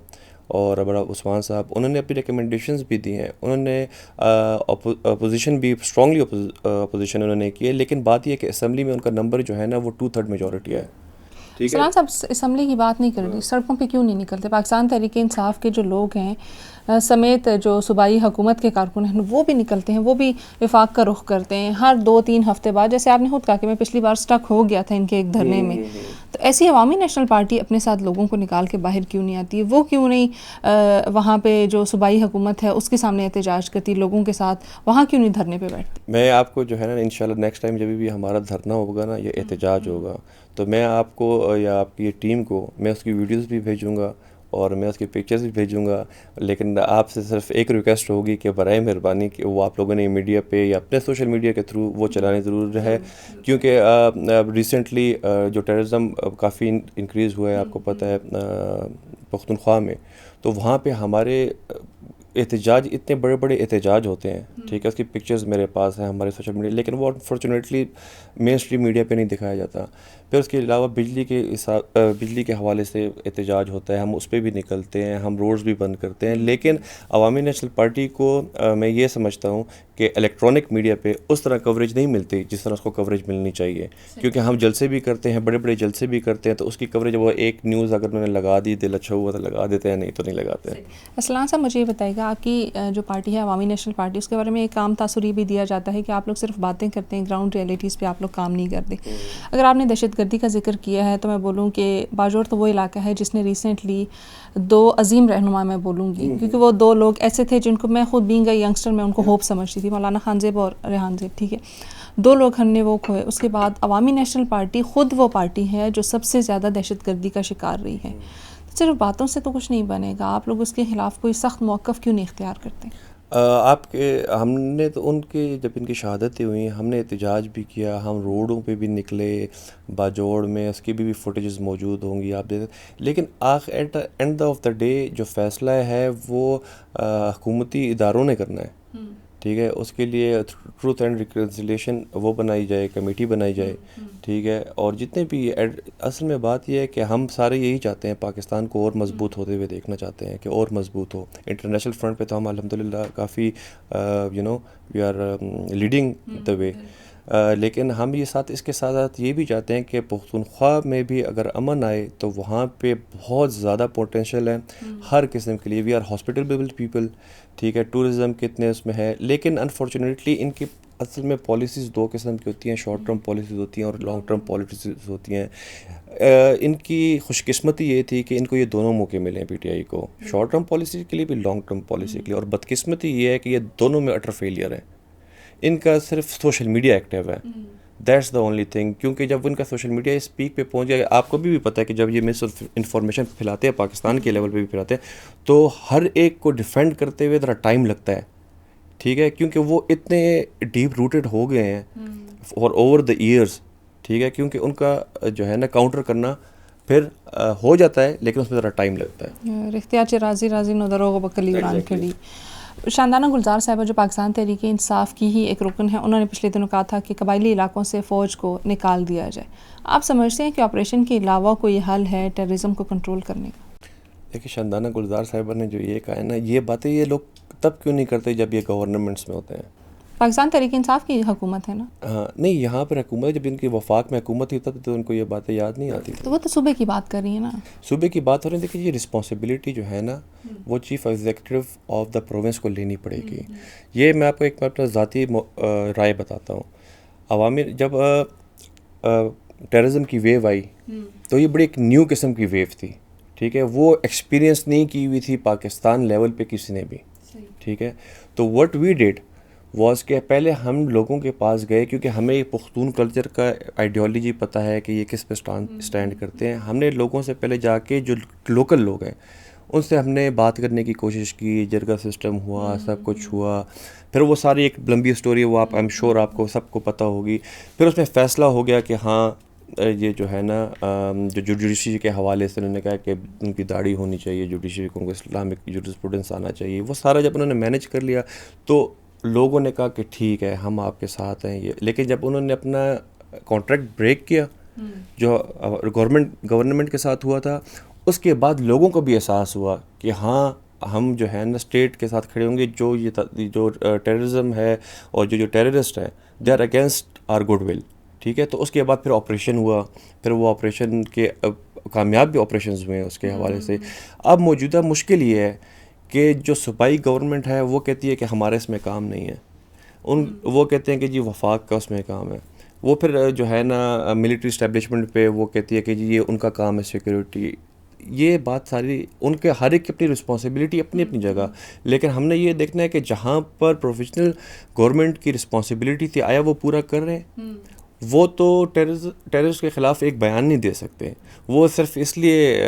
اور بڑا عثمان صاحب, انہوں نے اپنی ریکمنڈیشنز بھی دی ہیں. انہوں نے اپوزیشن بھی اسٹرانگلی اپوزیشن انہوں نے کی ہے, لیکن بات یہ ہے کہ اسمبلی میں ان کا نمبر جو ہے نا وہ 2/3 میجورٹی ہے. سلام صاحب اسمبلی کی بات نہیں کر رہی, سڑکوں پہ کیوں نہیں نکلتے؟ پاکستان تحریک انصاف کے جو لوگ ہیں سمیت جو صوبائی حکومت کے کارکن ہیں وہ بھی نکلتے ہیں, وہ بھی وفاق کا رخ کرتے ہیں ہر 2-3 ہفتے بعد. جیسے آپ نے خود کہا کہ میں پچھلی بار سٹک ہو گیا تھا ان کے ایک دھرنے میں, تو ایسی عوامی نیشنل پارٹی اپنے ساتھ لوگوں کو نکال کے باہر کیوں نہیں آتی؟ وہ کیوں نہیں وہاں پہ جو صوبائی حکومت ہے اس کے سامنے احتجاج کرتی، لوگوں کے ساتھ وہاں کیوں نہیں دھرنے پہ بیٹھتی؟ میں آپ کو جو ہے نا انشاءاللہ نیکسٹ ٹائم جب بھی ہمارا دھرنا ہوگا نا یا احتجاج ہوگا تو میں آپ کو یا آپ کی یہ ٹیم کو میں اس کی ویڈیوز بھی بھیجوں گا اور میں اس کی پکچرز بھی بھیجوں گا، لیکن آپ سے صرف ایک ریکویسٹ ہوگی کہ برائے مہربانی کہ وہ آپ لوگوں نے میڈیا پہ یا اپنے سوشل میڈیا کے تھرو وہ چلانے ضرور ہے، کیونکہ ریسنٹلی جو ٹیررزم کافی انکریز ہوا ہے آپ کو پتہ ہے پختونخوا میں، تو وہاں پہ ہمارے احتجاج اتنے بڑے بڑے احتجاج ہوتے ہیں، ٹھیک ہے، اس کی پکچرز میرے پاس ہیں ہمارے سوشل میڈیا، لیکن وہ انفارچونیٹلی مین اسٹریم میڈیا پہ نہیں دکھایا جاتا۔ پھر اس کے علاوہ بجلی کے حوالے سے احتجاج ہوتا ہے، ہم اس پہ بھی نکلتے ہیں، ہم روڈز بھی بند کرتے ہیں، لیکن عوامی نیشنل پارٹی کو میں یہ سمجھتا ہوں کہ الیکٹرانک میڈیا پہ اس طرح کوریج نہیں ملتی جس طرح اس کو کوریج ملنی چاہیے، کیونکہ ہم جلسے بھی کرتے ہیں، بڑے بڑے جلسے بھی کرتے ہیں، تو اس کی کوریج وہ ایک نیوز اگر انہوں نے لگا دی دل اچھا ہوا تو لگا دیتے ہیں، نہیں تو نہیں لگاتے ہیں۔ اسلام صاحب مجھے یہ بتائیے گا، آپ کی جو پارٹی ہے عوامی نیشنل پارٹی، اس کے بارے میں ایک عام تاثر یہ بھی دیا جاتا ہے کہ آپ لوگ صرف باتیں کرتے ہیں، گراؤنڈ ریئلٹیز پہ آپ لوگ کام نہیں کرتے۔ اگر آپ نے دہشت گردی کا ذکر کیا ہے تو میں بولوں کہ باجوڑ تو وہ علاقہ ہے جس نے ریسنٹلی 2 عظیم رہنما میں بولوں گی، کیونکہ وہ 2 لوگ ایسے تھے جن کو میں خود بینگ اے ینگسٹر میں ان کو ہوپ سمجھتی تھی، مولانا خان زیب اور ریحان زیب، ٹھیک ہے، 2 لوگ ہم نے وہ کھوئے۔ اس کے بعد عوامی نیشنل پارٹی خود وہ پارٹی ہے جو سب سے زیادہ دہشت گردی کا شکار رہی ہے۔ صرف باتوں سے تو کچھ نہیں بنے گا، آپ لوگ اس کے خلاف کوئی سخت موقف کیوں نہیں اختیار کرتے؟ ہم نے تو ان کے جب ان کی شہادتیں ہوئیں ہم نے احتجاج بھی کیا، ہم روڈوں پہ بھی نکلے، باجوڑ میں اس کی بھی فوٹیجز موجود ہوں گی آپ دیکھ، لیکن at end of the day جو فیصلہ ہے وہ حکومتی اداروں نے کرنا ہے، ٹھیک ہے، اس کے لیے ٹروتھ اینڈ ریکنسیلیشن وہ بنائی جائے، کمیٹی بنائی جائے، ٹھیک ہے، اور جتنے بھی اصل میں بات یہ ہے کہ ہم سارے یہی چاہتے ہیں، پاکستان کو اور مضبوط ہوتے ہوئے دیکھنا چاہتے ہیں کہ اور مضبوط ہو۔ انٹرنیشنل فرنٹ پہ تو ہم الحمدللہ کافی وی آر لیڈنگ دا وے، لیکن ہم یہ اس کے ساتھ ساتھ یہ بھی چاہتے ہیں کہ پختونخوا میں بھی اگر امن آئے تو وہاں پہ بہت زیادہ پوٹینشیل ہے ہر قسم کے لیے، وی آر ہاسپٹیبل پیپل، ٹھیک ہے، ٹورزم کتنے اس میں ہے، لیکن انفارچونیٹلی ان کی اصل میں پالیسیز 2 قسم کی ہوتی ہیں، شارٹ ٹرم پالیسیز ہوتی ہیں اور لانگ ٹرم پالیسیز ہوتی ہیں۔ ان کی خوش قسمتی یہ تھی کہ ان کو یہ دونوں موقع ملے ہیں پی ٹی آئی کو، شارٹ ٹرم پالیسی کے لیے بھی لانگ ٹرم پالیسی کے لیے، اور بدقسمتی یہ ہے کہ یہ دونوں میں اٹر فیلئر ہیں۔ ان کا صرف سوشل میڈیا ایکٹیو ہے، دیٹس دا اونلی تھنگ، کیونکہ جب ان کا سوشل میڈیا اس پیک پہ پہنچ جائے، آپ کو بھی پتہ ہے کہ جب یہ مس انفارمیشن پھیلاتے ہیں پاکستان کے لیول پہ بھی پھیلاتے ہیں تو ہر ایک کو ڈیفینڈ کرتے ہوئے ذرا ٹائم لگتا ہے، ٹھیک ہے، کیونکہ وہ اتنے ڈیپ روٹڈ ہو گئے ہیں فار اوور دا ایئرس، ٹھیک ہے، کیونکہ ان کا جو ہے نا کاؤنٹر کرنا پھر ہو جاتا ہے لیکن اس میں ذرا ٹائم لگتا ہے۔ رختیار راضی نو دروغ بکلی وران کھڑی۔ شاندانہ گلزار صاحبہ جو پاکستان تحریک انصاف کی ہی ایک رکن ہے، انہوں نے پچھلے دنوں کہا تھا کہ قبائلی علاقوں سے فوج کو نکال دیا جائے۔ آپ سمجھتے ہیں کہ آپریشن کے علاوہ کوئی حل ہے ٹیررزم کو کنٹرول کرنے کا؟ دیکھیے شاندانہ گلزار صاحبہ نے جو یہ کہا ہے نا، یہ باتیں یہ لوگ تب کیوں نہیں کرتے جب یہ گورنمنٹس میں ہوتے ہیں؟ پاکستان تحریک انصاف کی حکومت ہے نا؟ ہاں، نہیں، یہاں پر حکومت جب ان کی وفاق میں حکومت ہی ہوتا تو ان کو یہ باتیں یاد نہیں آتی، تو وہ تو صوبے کی بات کر رہی ہیں نا، صوبے کی بات ہو رہی ہے۔ دیکھیے یہ رسپانسبلٹی جو ہے نا وہ chief executive of the province کو لینی پڑے گی۔ یہ میں آپ کو ایک اپنا ذاتی رائے بتاتا ہوں، عوامی جب ٹیررزم کی ویو آئی تو یہ بڑی ایک نیو قسم کی ویو تھی، ٹھیک ہے، وہ ایکسپیرینس نہیں کی ہوئی تھی پاکستان لیول پہ کسی نے بھی، ٹھیک ہے، تو واٹ وی ڈیڈ واز کہ پہلے ہم لوگوں کے پاس گئے، کیونکہ ہمیں پختون کلچر کا آئیڈیالوجی پتہ ہے کہ یہ کس پہ اسٹینڈ کرتے ہیں، ہم نے لوگوں سے پہلے جا کے جو لوکل لوگ ہیں ان سے ہم نے بات کرنے کی کوشش کی، جرگہ سسٹم ہوا، سب کچھ ہوا، پھر وہ ساری ایک لمبی اسٹوری ہے، وہ آپ ایم شور آپ کو سب کو پتہ ہوگی، پھر اس میں فیصلہ ہو گیا کہ ہاں یہ جو ہے نا جو جوڈیشری کے حوالے سے انہوں نے کہا کہ ان کی داڑھی ہونی چاہیے، جوڈیشری کو اسلامک جورسپروڈنس آنا چاہیے، وہ سارا جب انہوں نے مینیج کر لیا تو لوگوں نے کہا کہ ٹھیک ہے ہم آپ کے ساتھ ہیں یہ، لیکن جب انہوں نے اپنا کانٹریکٹ بریک کیا جو گورنمنٹ کے ساتھ ہوا تھا، اس کے بعد لوگوں کو بھی احساس ہوا کہ ہاں ہم جو ہے نا اسٹیٹ کے ساتھ کھڑے ہوں گے، جو ٹیررزم ہے اور جو ٹیررسٹ ہیں they are against our goodwill, ٹھیک ہے، تو اس کے بعد پھر آپریشن ہوا، پھر وہ آپریشن کے کامیاب بھی آپریشنز ہوئے ہیں اس کے حوالے سے۔ اب موجودہ مشکل یہ ہے کہ جو صوبائی گورنمنٹ ہے وہ کہتی ہے کہ ہمارے اس میں کام نہیں ہے، وہ کہتے ہیں کہ جی وفاق کا اس میں کام ہے، وہ پھر جو ہے نا ملٹری اسٹیبلشمنٹ پہ وہ کہتی ہے کہ جی یہ ان کا کام ہے سیکورٹی. یہ بات ساری ان کے ہر ایک کی اپنی رسپانسبلٹی اپنی اپنی جگہ, لیکن ہم نے یہ دیکھنا ہے کہ جہاں پر پروفیشنل گورنمنٹ کی رسپانسبلٹی تھی آیا وہ پورا کر رہے ہیں. وہ تو ٹیررسٹ کے خلاف ایک بیان نہیں دے سکتے, وہ صرف اس لیے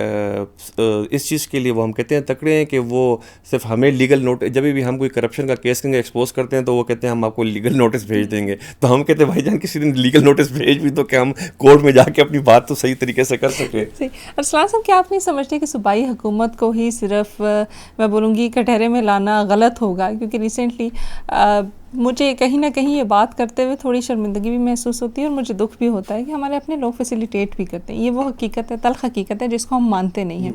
اس چیز کے لیے وہ ہم کہتے ہیں تکڑے ہیں کہ وہ صرف ہمیں لیگل نوٹس, جب بھی ہم کوئی کرپشن کا کیس کریں گے ایکسپوز کرتے ہیں تو وہ کہتے ہیں ہم آپ کو لیگل نوٹس بھیج دیں گے. تو ہم کہتے ہیں بھائی جان کسی دن لیگل نوٹس بھیج بھی تو کہ ہم کورٹ میں جا کے اپنی بات تو صحیح طریقے سے کر سکیں. ارسلان صاحب کیا آپ نہیں سمجھتے کہ صوبائی حکومت کو ہی صرف میں بولوں گی کٹہرے میں لانا غلط ہوگا, کیونکہ ریسنٹلی مجھے کہیں نہ کہیں یہ بات کرتے ہوئے تھوڑی شرمندگی بھی محسوس ہوتی ہے اور مجھے دکھ بھی ہوتا ہے کہ ہمارے اپنے لوگ فیسیلیٹیٹ بھی کرتے ہیں. یہ وہ حقیقت ہے, تلخ حقیقت ہے جس کو ہم مانتے نہیں ہیں.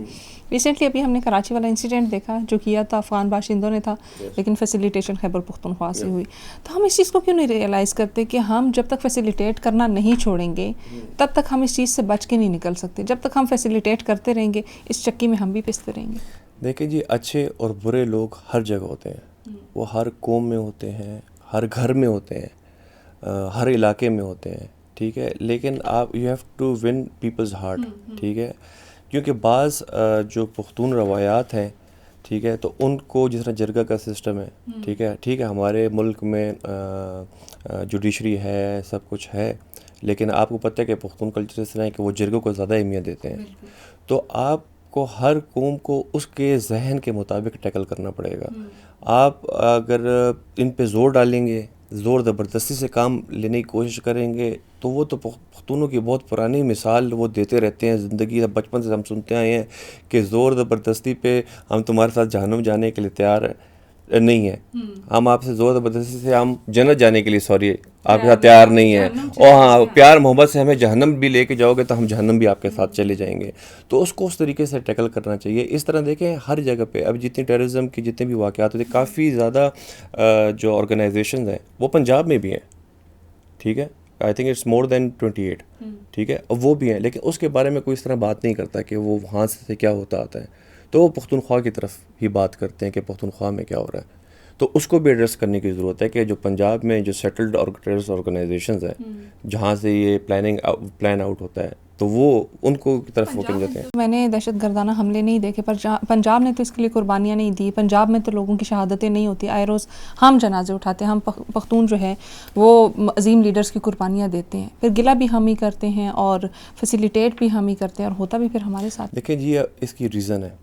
ریسنٹلی ابھی ہم نے کراچی والا انسیڈنٹ دیکھا جو کیا تھا افغان باشندوں نے تھا, لیکن فیسیلیٹیشن خیبر پختونخوا سے ہوئی. تو ہم اس چیز کو کیوں نہیں ریئلائز کرتے کہ ہم جب تک فیسیلیٹیٹ کرنا نہیں چھوڑیں گے تب تک ہم اس چیز سے بچ کے نہیں نکل سکتے. جب تک ہم فیسیلیٹیٹ کرتے رہیں گے اس چکی میں ہم بھی پستے رہیں گے. دیکھیں جی اچھے اور برے لوگ ہر جگہ ہوتے ہیں, وہ ہر قوم میں ہوتے ہیں, ہر گھر میں ہوتے ہیں, ہر علاقے میں ہوتے ہیں, ٹھیک ہے. لیکن آپ you have to win people's heart, ٹھیک ہے, کیونکہ بعض جو پختون روایات ہیں, ٹھیک ہے, تو ان کو جس طرح جرگہ کا سسٹم ہے, ٹھیک ہے, ہمارے ملک میں جوڈیشری ہے, سب کچھ ہے, لیکن آپ کو پتہ ہے کہ پختون کلچر اس طرح ہے کہ وہ جرگوں کو زیادہ اہمیت دیتے ہیں. تو آپ کو ہر قوم کو اس کے ذہن کے مطابق ٹیکل کرنا پڑے گا. آپ اگر ان پہ زور ڈالیں گے, زور زبردستی سے کام لینے کی کوشش کریں گے, تو وہ تو پختونوں کی بہت پرانی مثال وہ دیتے رہتے ہیں زندگی, بچپن سے ہم سنتے آئے ہیں کہ زور زبردستی پہ ہم تمہارے ساتھ جہنم جانے کے لیے تیار نہیں ہیں, ہم آپ سے زور زبردستی سے ہم جنت جانے کے لیے آپ کے ساتھ تیار نہیں ہیں, اور ہاں پیار محبت سے ہمیں جہنم بھی لے کے جاؤ گے تو ہم جہنم بھی آپ کے ساتھ چلے جائیں گے. تو اس کو اس طریقے سے ٹیکل کرنا چاہیے. اس طرح دیکھیں ہر جگہ پہ اب جتنی ٹیررزم کی جتنے بھی واقعات ہوتے ہیں, کافی زیادہ جو آرگنائزیشنز ہیں وہ پنجاب میں بھی ہیں, ٹھیک ہے, آئی تھنک اٹس مور دین 28, ٹھیک ہے, وہ بھی ہیں, لیکن اس کے بارے میں کوئی اس طرح بات نہیں کرتا کہ وہ وہاں سے کیا ہوتا آتا ہے. تو وہ پختونخوا کی طرف ہی بات کرتے ہیں کہ پختونخوا میں کیا ہو رہا ہے. تو اس کو بھی ایڈریس کرنے کی ضرورت ہے کہ جو پنجاب میں جو سیٹلڈ ٹیررسٹ آرگنائزیشنز ہیں جہاں سے یہ پلان آؤٹ ہوتا ہے, تو وہ ان کو کی طرف وہ کر جاتے ہیں. میں نے دہشت گردانہ حملے نہیں دیکھے, پر پنجاب نے تو اس کے لیے قربانیاں نہیں دی. پنجاب میں تو لوگوں کی شہادتیں نہیں ہوتی, آئے روز ہم جنازے اٹھاتے ہیں, ہم پختون جو ہے وہ عظیم لیڈرز کی قربانیاں دیتے ہیں, پھر گلہ بھی ہم ہی کرتے ہیں اور فیسیلیٹیٹ بھی ہم ہی کرتے ہیں, اور ہوتا بھی پھر ہمارے ساتھ. دیکھیں جی اس کی ریزن ہے,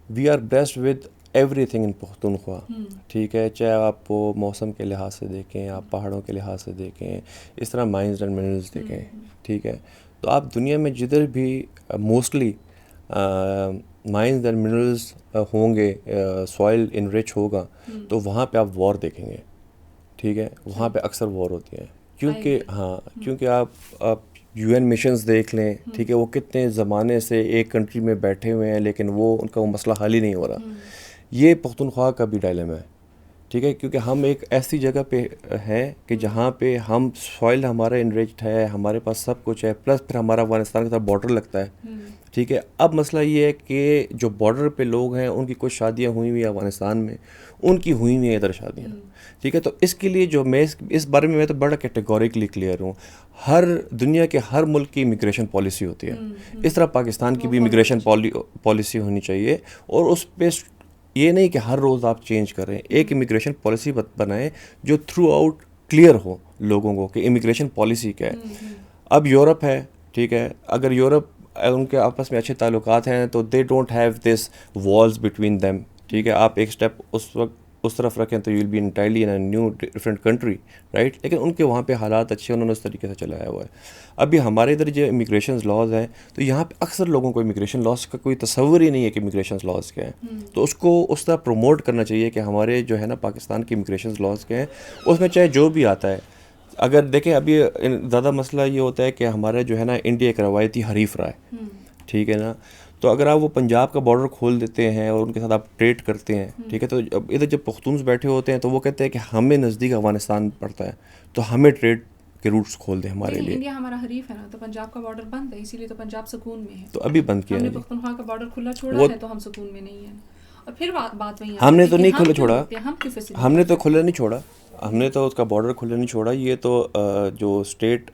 we are blessed with everything in Pakhtunkhwa, ٹھیک ہے, چاہے آپ کو موسم کے لحاظ سے دیکھیں, آپ پہاڑوں کے لحاظ سے دیکھیں, اس طرح مائنز اینڈ منرلز دیکھیں, ٹھیک ہے. تو آپ دنیا میں جدھر بھی موسٹلی مائنز اینڈ منرلز ہوں گے, سوائل انریچ ہوگا, تو وہاں پہ آپ وار دیکھیں گے, ٹھیک ہے, وہاں پہ اکثر وار ہوتی ہیں. کیونکہ آپ یو این مشنز دیکھ لیں, ٹھیک ہے, وہ کتنے زمانے سے ایک کنٹری میں بیٹھے ہوئے ہیں لیکن وہ ان کا وہ مسئلہ حل ہی نہیں ہو رہا. یہ پختونخوا کا بھی ڈائلیما ہے, ٹھیک ہے, کیونکہ ہم ایک ایسی جگہ پہ ہیں کہ جہاں پہ ہم سوائل ہمارا انریچڈ ہے, ہمارے پاس سب کچھ ہے, پلس پھر ہمارا افغانستان کے ساتھ بارڈر لگتا ہے, ٹھیک ہے. اب مسئلہ یہ ہے کہ جو بارڈر پہ لوگ ہیں ان کی کچھ شادیاں ہوئی ہوئی ہیں افغانستان میں, ان کی ہوئی ہوئی ہیں ادھر شادیاں, ٹھیک ہے. تو اس کے لیے جو میں اس بارے میں تو بڑا کیٹیگوریکلی کلیئر ہوں, ہر دنیا کے ہر ملک کی امیگریشن پالیسی ہوتی ہے, اس طرح پاکستان کی بھی امیگریشن پالیسی ہونی چاہیے, اور اس پہ یہ نہیں کہ ہر روز آپ چینج کر رہے ہیں. ایک امیگریشن پالیسی بنائیں جو تھرو آؤٹ کلیئر ہو لوگوں کو کہ امیگریشن پالیسی کیا ہے. اب یورپ ہے, ٹھیک ہے, اگر یورپ ان کے آپس میں اچھے تعلقات ہیں تو they don't have this walls between them, ٹھیک ہے. آپ ایک اسٹیپ اس وقت اس طرف رکھیں تو you will be entirely in a new different country, right. لیکن ان کے وہاں پہ حالات اچھے, انہوں نے اس طریقے سے چلایا ہوا ہے. ابھی ہمارے ادھر جو امیگریشن لاز ہیں, تو یہاں پہ اکثر لوگوں کو امیگریشن لاز کا کوئی تصور ہی نہیں ہے کہ امیگریشن لاز کیا ہیں. تو اس کو اس طرح پروموٹ کرنا چاہیے کہ ہمارے جو ہے نا پاکستان کی امیگریشن لاز کیا ہیں, اس میں چاہے جو بھی آتا ہے. اگر دیکھیں ابھی زیادہ مسئلہ یہ ہوتا ہے کہ ہمارا جو ہے نا انڈیا ایک روایتی حریف رہا ہے, ٹھیک ہے نا. تو اگر آپ وہ پنجاب کا بارڈر کھول دیتے ہیں اور ان کے ساتھ آپ ٹریڈ کرتے ہیں, ٹھیک ہے, تو ادھر جب پختونز بیٹھے ہوتے ہیں تو وہ کہتے ہیں کہ ہمیں نزدیک افغانستان پڑتا ہے, تو ہمیں ٹریڈ کے روٹس کھول دیں ہمارے لیے. انڈیا ہمارا حریف ہے نا, تو پنجاب کا بارڈر بند ہے, اسی لیے تو پنجاب سکون میں ہے. تو ابھی بند کیا ہم ہے, نے پختونخوا کا بارڈر کھلا چھوڑا ہے تو ہم سکون میں نہیں ہیں. اور پھر بات وہی ہم نے تو نہیں کھلا چھوڑا, ہم نے تو کھلا نہیں چھوڑا, ہم نے تو اس کا بارڈر کھلا نہیں چھوڑا, یہ تو جو اسٹیٹ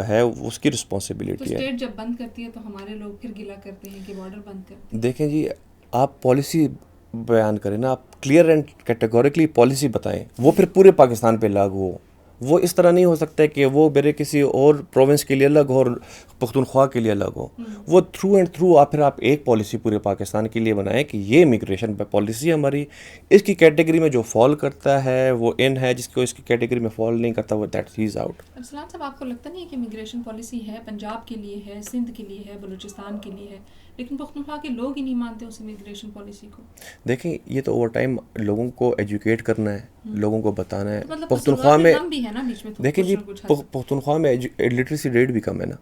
ہے اس کی رسپانسبلٹی ہے. اسٹیٹ جب بند کرتی ہے تو ہمارے لوگ پھر گلا کرتے ہیں کہ بارڈر بند کر. دیکھیں جی, آپ پالیسی بیان کریں نا, آپ کلیئر اینڈ کیٹیگوریکلی پالیسی بتائیں, وہ پھر پورے پاکستان پہ لاگو ہو. وہ اس طرح نہیں ہو سکتا ہے کہ وہ میرے کسی اور پروونس کے لیے الگ ہو اور پختونخوا کے لیے الگ ہو. وہ تھرو اینڈ تھرو آپ ایک پالیسی پورے پاکستان کے لیے بنائیں کہ یہ امیگریشن پالیسی ہماری اس کی کیٹیگری میں جو فال کرتا ہے وہ ان ہے, جس کو اس کی کیٹیگری میں فال نہیں کرتا وہ that he is out. Arsalan صاحب, آپ کو لگتا نہیں ہے کہ امیگریشن پالیسی ہے پنجاب کے لیے ہے, سندھ کے لیے ہے, بلوچستان کے لیے ہے, لیکن پختونخوا کے لوگ ہی نہیں مانتے اس امیگریشن پالیسی کو؟ دیکھیں یہ تو اوور ٹائم لوگوں کو ایجوکیٹ کرنا ہے, لوگوں کو بتانا ہے. مطلب پختونخوا میں دیکھیں جی, پختونخوا میں لٹریسی ریٹ بھی کم ہے نا.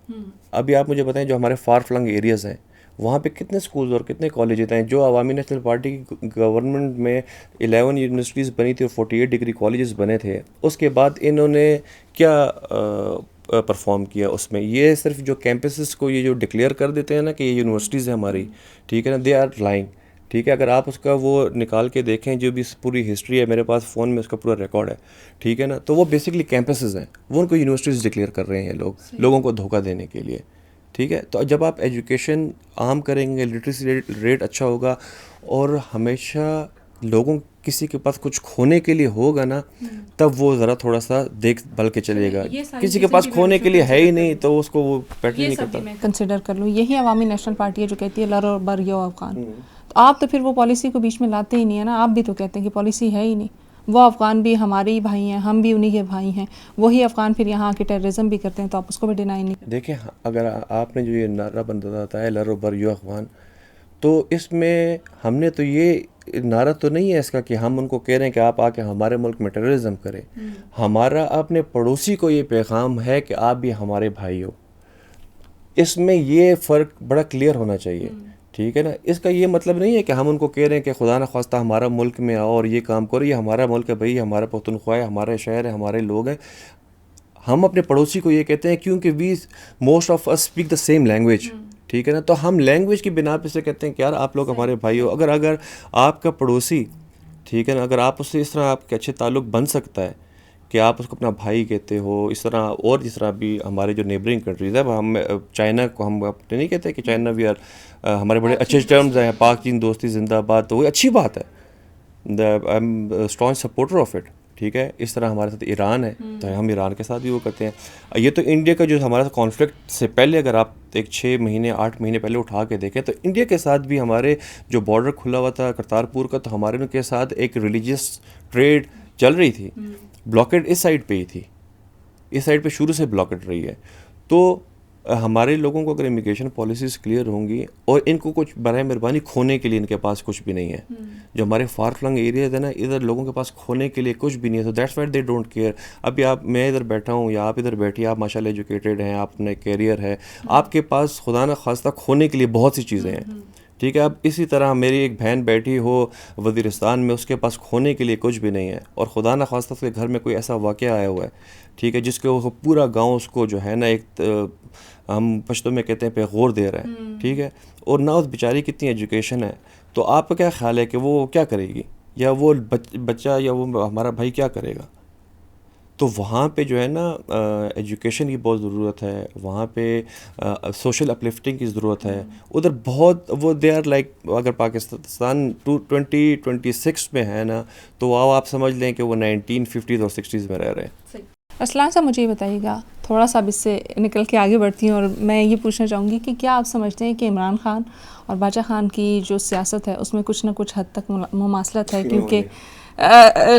ابھی آپ مجھے بتائیں جو ہمارے فار فلنگ ایریاز ہیں وہاں پہ کتنے اسکولز اور کتنے کالجز ہیں. جو عوامی نیشنل پارٹی کی گورنمنٹ میں 11 یونیورسٹیز بنی تھی اور 48 ڈگری کالجز بنے تھے, اس کے بعد انہوں نے کیا پرفارم کیا اس میں؟ یہ صرف جو کیمپسز کو یہ جو ڈکلیئر کر دیتے ہیں نا کہ یہ یونیورسٹیز ہیں ہماری, ٹھیک ہے نا, دے آر لائنگ. ٹھیک ہے, اگر آپ اس کا وہ نکال کے دیکھیں, جو بھی پوری ہسٹری ہے میرے پاس فون میں اس کا پورا ریکارڈ ہے, ٹھیک ہے نا, تو وہ بیسکلی کیمپسز ہیں, وہ ان کو یونیورسٹیز ڈکلیئر کر رہے ہیں لوگوں کو دھوکہ دینے کے لیے. ٹھیک ہے, تو جب آپ ایجوکیشن عام کریں گے, لٹریسی ریٹ اچھا ہوگا, اور ہمیشہ لوگوں کسی کے پاس کچھ کھونے کے لیے ہوگا نا, تب وہ ذرا تھوڑا سا دیکھ بھل کے چلے گا. کسی کے پاس کھونے کے لیے ہے ہی نہیں تو اس کو وہ پیٹرن نہیں کرتا. میں کنسیڈر کر لوں, یہی عوامی نیشنل پارٹی ہے جو کہتی ہے لر اور بر یو افغان. تو آپ تو پھر وہ پالیسی کو بیچ میں لاتے ہی نہیں ہے نا. آپ بھی تو کہتے ہیں کہ پالیسی ہے ہی نہیں. وہ افغان بھی ہمارے ہی بھائی ہیں, ہم بھی انہی کے بھائی ہیں. وہی افغان پھر یہاں کے ٹیررزم بھی کرتے ہیں, تو آپ اس کو بھی ڈینائی نہیں کرتے. دیکھیں, اگر آپ نے جو یہ نعرہ بندتا ہے لر و بر یو افغان, تو اس میں ہم نے تو یہ نعرہ تو نہیں ہے اس کا کہ ہم ان کو کہہ رہے ہیں کہ آپ آ کے ہمارے ملک میں ٹیررزم کریں. ہمارا اپنے پڑوسی کو یہ پیغام ہے کہ آپ بھی ہمارے بھائی ہو. اس میں یہ فرق بڑا کلیئر ہونا چاہیے. ٹھیک ہے نا, اس کا یہ مطلب نہیں ہے کہ ہم ان کو کہہ رہے ہیں کہ خدا نخواستہ ہمارا ملک میں آؤ اور یہ کام کرو, یہ ہمارا ملک ہے بھائی, ہمارا پختونخوا ہے, ہمارا شہر ہے, ہمارے لوگ ہیں. ہم اپنے پڑوسی کو یہ کہتے ہیں کیونکہ we most of us speak the same language. ٹھیک ہے نا, تو ہم لینگویج کی بنا پہ سے کہتے ہیں کہ یار آپ لوگ ہمارے بھائی ہو. اگر آپ کا پڑوسی, ٹھیک ہے نا, اگر آپ اس سے اس طرح آپ کے اچھے تعلق بن سکتا ہے کہ آپ اس کو اپنا بھائی کہتے ہو, اس طرح اور جس طرح بھی ہمارے جو نیبرنگ کنٹریز ہیں, ہم چائنا کو ہم اپنے نہیں کہتے کہ چائنا وی آر, ہمارے بڑے اچھے ٹرمز ہیں, پاک چین دوستی زندہ آباد, تو وہ اچھی بات ہے, I am strong supporter of it. ٹھیک ہے, اس طرح ہمارے ساتھ ایران ہے تو ہم ایران کے ساتھ بھی وہ کرتے ہیں. یہ تو انڈیا کا جو ہمارا کانفلکٹ سے پہلے اگر آپ ایک 6 مہینے 8 مہینے پہلے اٹھا کے دیکھیں تو انڈیا کے ساتھ بھی ہمارے جو بارڈر کھلا ہوا تھا کرتارپور کا, تو ہمارے ان کے ساتھ ایک ریلیجیس ٹریڈ چل رہی تھی. بلاکیڈ اس سائڈ پہ ہی تھی, اس سائڈ پہ شروع سے بلاکیڈ رہی ہے. تو ہمارے لوگوں کو اگر امیگریشن پالیسیز کلیئر ہوں گی, اور ان کو کچھ برائے مہربانی کھونے کے لیے ان کے پاس کچھ بھی نہیں ہے. جو ہمارے فار فلنگ ایریاز ہیں نا, ادھر لوگوں کے پاس کھونے کے لیے کچھ بھی نہیں ہے. تو that's why they don't care. ابھی میں ادھر بیٹھا ہوں یا آپ ادھر بیٹھی, آپ ماشاء اللہ ایجوکیٹڈ ہیں, آپ نے کیریئر ہے, آپ کے پاس خدا نہ خواستہ کھونے کے لیے بہت سی چیزیں ہیں. ٹھیک ہے, اب اسی طرح میری ایک بہن بیٹھی ہو وزیرستان میں, اس کے پاس کھونے کے لیے کچھ بھی نہیں ہے, اور خدا نہ خواستہ اس کے گھر میں کوئی ایسا واقعہ آیا ہوا ہے, ٹھیک ہے, جس کے وہ پورا گاؤں اس کو جو ہے نا ایک ہم پشتو میں کہتے ہیں پیغور دے رہے ہیں. ٹھیک ہے, اور نہ اس بیچاری کی اتنی ایجوکیشن ہے, تو آپ کا کیا خیال ہے کہ وہ کیا کرے گی, یا وہ بچہ یا وہ ہمارا بھائی کیا کرے گا؟ تو وہاں پہ جو ہے نا ایجوکیشن کی بہت ضرورت ہے, وہاں پہ سوشل اپلفٹنگ کی ضرورت ہے. ادھر بہت وہ دے آر لائک, اگر پاکستان 2026 میں ہے نا, تو آپ سمجھ لیں کہ وہ 1950s اور 60s میں رہ رہے ہیں. ارسلان صاحب, مجھے یہ بتائیے گا, تھوڑا سا اب اس سے نکل کے آگے بڑھتی ہوں, اور میں یہ پوچھنا چاہوں گی کہ کیا آپ سمجھتے ہیں کہ عمران خان اور باچا خان کی جو سیاست ہے اس میں کچھ نہ کچھ حد تک مماثلت ہے؟ کیونکہ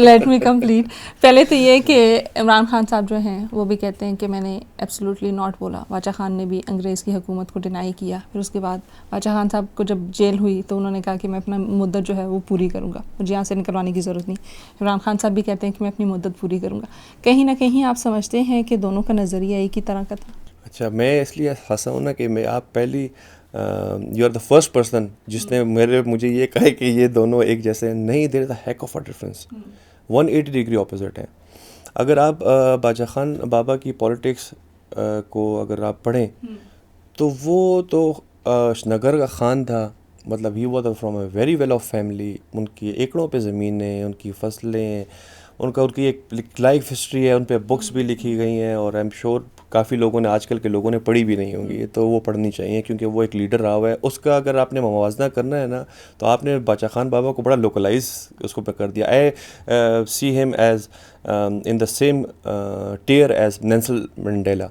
لیٹ می کمپلیٹ. پہلے تو یہ کہ عمران خان صاحب جو ہیں وہ بھی کہتے ہیں کہ میں نے ایبسلیوٹلی ناٹ بولا. باچا خان نے بھی انگریز کی حکومت کو ڈینائی کیا. پھر اس کے بعد باچا خان صاحب کو جب جیل ہوئی تو انہوں نے کہا کہ میں اپنا مدت جو ہے وہ پوری کروں گا, مجھے یہاں سے نکلوانے کی ضرورت نہیں. عمران خان صاحب بھی کہتے ہیں کہ میں اپنی مدت پوری کروں گا. کہیں نہ کہیں آپ سمجھتے ہیں کہ دونوں کا نظریہ ایک ہی طرح کا تھا؟ اچھا, میں اس لیے ہنسا ہوں نا کہ میں آپ پہلی you are the first person جس نے مجھے یہ کہا کہ یہ دونوں ایک جیسے نہیں. There is a heck of a difference, 180 degree opposite ہیں. اگر آپ باچا خان بابا کی پالیٹکس کو اگر آپ پڑھیں تو وہ تو نگر کا خان تھا, مطلب he was from a very well off family. ان کی ایکڑوں پہ زمینیں, ان کی فصلیں, ان کی ایک لائف ہسٹری ہے, ان پہ بکس بھی لکھی گئی ہیں, اور آئی ایم شیور کافی لوگوں نے, آج کل کے لوگوں نے پڑھی بھی نہیں ہوں گی, تو وہ پڑھنی چاہیے, کیونکہ وہ ایک لیڈر رہا ہوا ہے. اس کا اگر آپ نے موازنہ کرنا ہے نا, تو آپ نے باچا خان بابا کو بڑا لوکلائز اس کو کر دیا. I see him as in the same tier as Nelson Mandela,